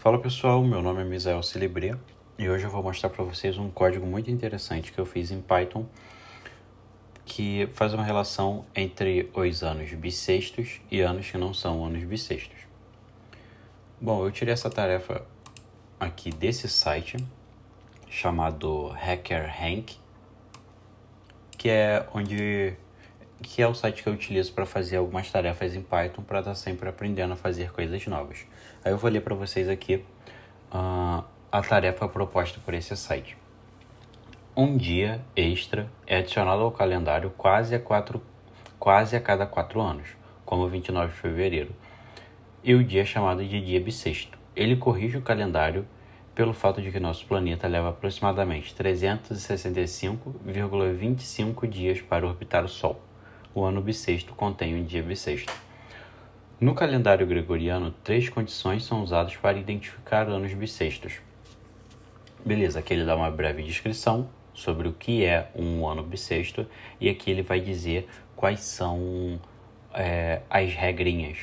Fala pessoal, meu nome é Misael Celebré e hoje eu vou mostrar para vocês um código muito interessante que eu fiz em Python que faz uma relação entre os anos bissextos e anos que não são anos bissextos. Bom, eu tirei essa tarefa aqui desse site chamado HackerRank, que é o site que eu utilizo para fazer algumas tarefas em Python para estar sempre aprendendo a fazer coisas novas. Aí eu vou ler para vocês aqui a tarefa proposta por esse site. Um dia extra é adicionado ao calendário quase a cada 4 anos, como 29 de fevereiro, e o dia é chamado de dia bissexto. Ele corrige o calendário pelo fato de que nosso planeta leva aproximadamente 365,25 dias para orbitar o Sol. O ano bissexto contém um dia bissexto. No calendário gregoriano, 3 condições são usadas para identificar anos bissextos. Beleza, aqui ele dá uma breve descrição sobre o que é um ano bissexto e aqui ele vai dizer quais são as regrinhas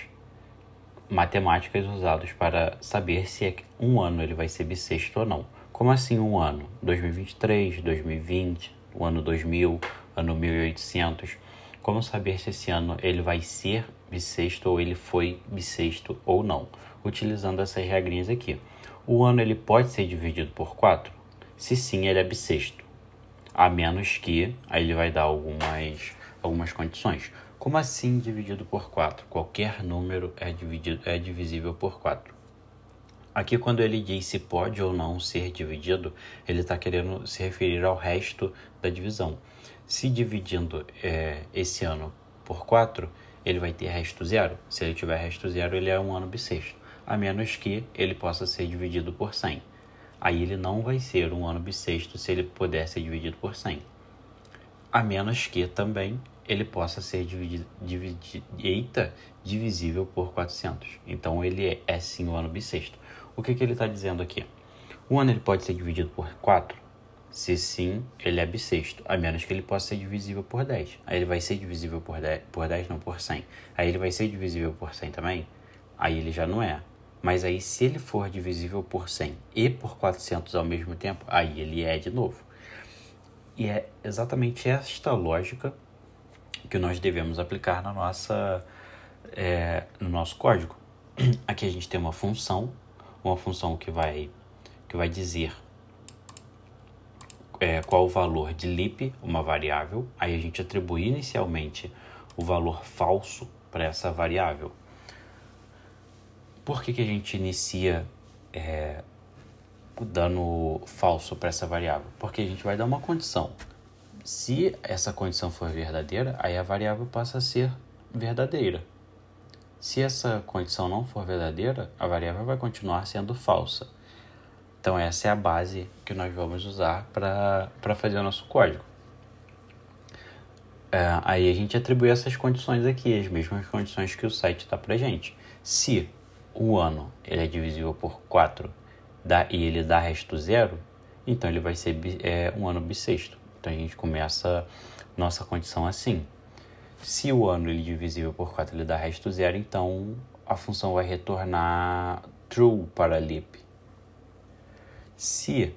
matemáticas usadas para saber se um ano ele vai ser bissexto ou não. Como assim um ano? 2023, 2020, o ano 2000, ano 1800. Como saber se esse ano ele vai ser bissexto ou ele foi bissexto ou não? Utilizando essas regrinhas aqui. O ano ele pode ser dividido por 4? Se sim, ele é bissexto. A menos que, aí ele vai dar algumas condições. Como assim dividido por 4? Qualquer número é divisível por 4. Aqui quando ele diz se pode ou não ser dividido, ele está querendo se referir ao resto da divisão. Se dividindo esse ano por 4, ele vai ter resto zero. Se ele tiver resto zero, ele é um ano bissexto. A menos que ele possa ser dividido por 100. Aí ele não vai ser um ano bissexto se ele puder ser dividido por 100. A menos que também ele possa ser divisível por 400. Então ele é sim um ano bissexto. O que ele está dizendo aqui? O ano ele pode ser dividido por 4? Se sim, ele é bissexto, a menos que ele possa ser divisível por 10. Aí ele vai ser divisível por 10 não, por 100. Aí ele vai ser divisível por 100 também? Aí ele já não é. Mas aí se ele for divisível por 100 e por 400 ao mesmo tempo, aí ele é de novo. E é exatamente esta lógica que nós devemos aplicar no nosso código. Aqui a gente tem uma função que vai dizer qual o valor de leap, uma variável. Aí a gente atribui inicialmente o valor falso para essa variável. Por que a gente inicia dando falso para essa variável? Porque a gente vai dar uma condição. Se essa condição for verdadeira, aí a variável passa a ser verdadeira. Se essa condição não for verdadeira, a variável vai continuar sendo falsa. Então essa é a base que nós vamos usar para fazer o nosso código. Aí a gente atribui essas condições aqui, as mesmas condições que o site dá para gente. Se o ano ele é divisível por 4 e ele dá resto zero, então ele vai ser um ano bissexto. Então a gente começa nossa condição assim. Se o ano ele é divisível por 4 ele dá resto zero, então a função vai retornar true para leap. Se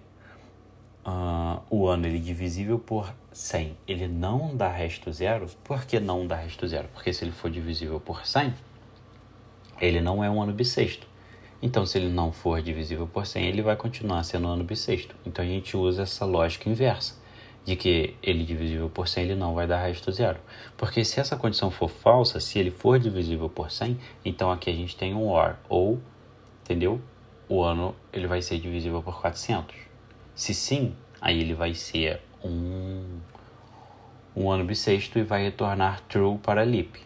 o ano ele é divisível por 100 ele não dá resto zero, por que não dá resto zero? Porque se ele for divisível por 100, ele não é um ano bissexto. Então, se ele não for divisível por 100, ele vai continuar sendo um ano bissexto. Então, a gente usa essa lógica inversa, de que ele divisível por 100, ele não vai dar resto zero. Porque se essa condição for falsa, se ele for divisível por 100, então aqui a gente tem um OR, ou, entendeu? O ano ele vai ser divisível por 400. Se sim, aí ele vai ser um ano bissexto e vai retornar true para leap.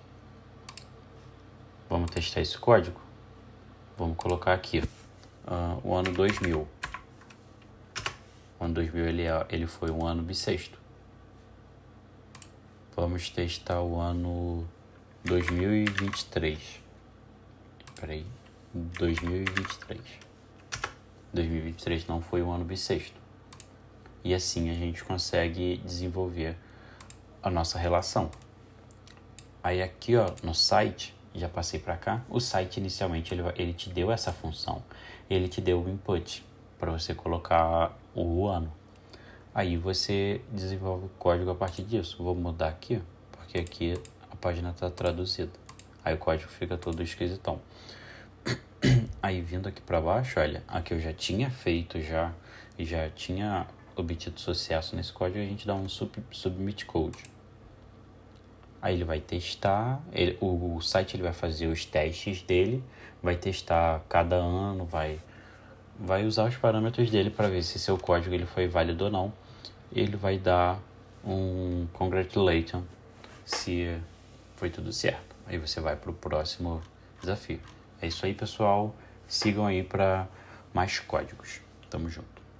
Vamos testar esse código? Vamos colocar aqui o ano 2000. O ano 2000 ele foi um ano bissexto. Vamos testar o ano 2023. Espera aí. 2023. 2023 não foi um ano bissexto. E assim a gente consegue desenvolver a nossa relação. Aí aqui no site já passei para cá. O site inicialmente ele te deu essa função, ele te deu o input para você colocar o ano. Aí você desenvolve o código a partir disso. Vou mudar aqui, porque aqui a página está traduzida. Aí o código fica todo esquisitão. Aí vindo aqui para baixo, olha, aqui eu já tinha feito e já tinha obtido sucesso nesse código. A gente dá um submit code. Aí ele vai testar, o site ele vai fazer os testes dele, vai testar cada ano, vai usar os parâmetros dele para ver se seu código ele foi válido ou não. Ele vai dar um congratulations se foi tudo certo. Aí você vai para o próximo desafio. É isso aí, pessoal. Sigam aí para mais códigos. Tamo junto.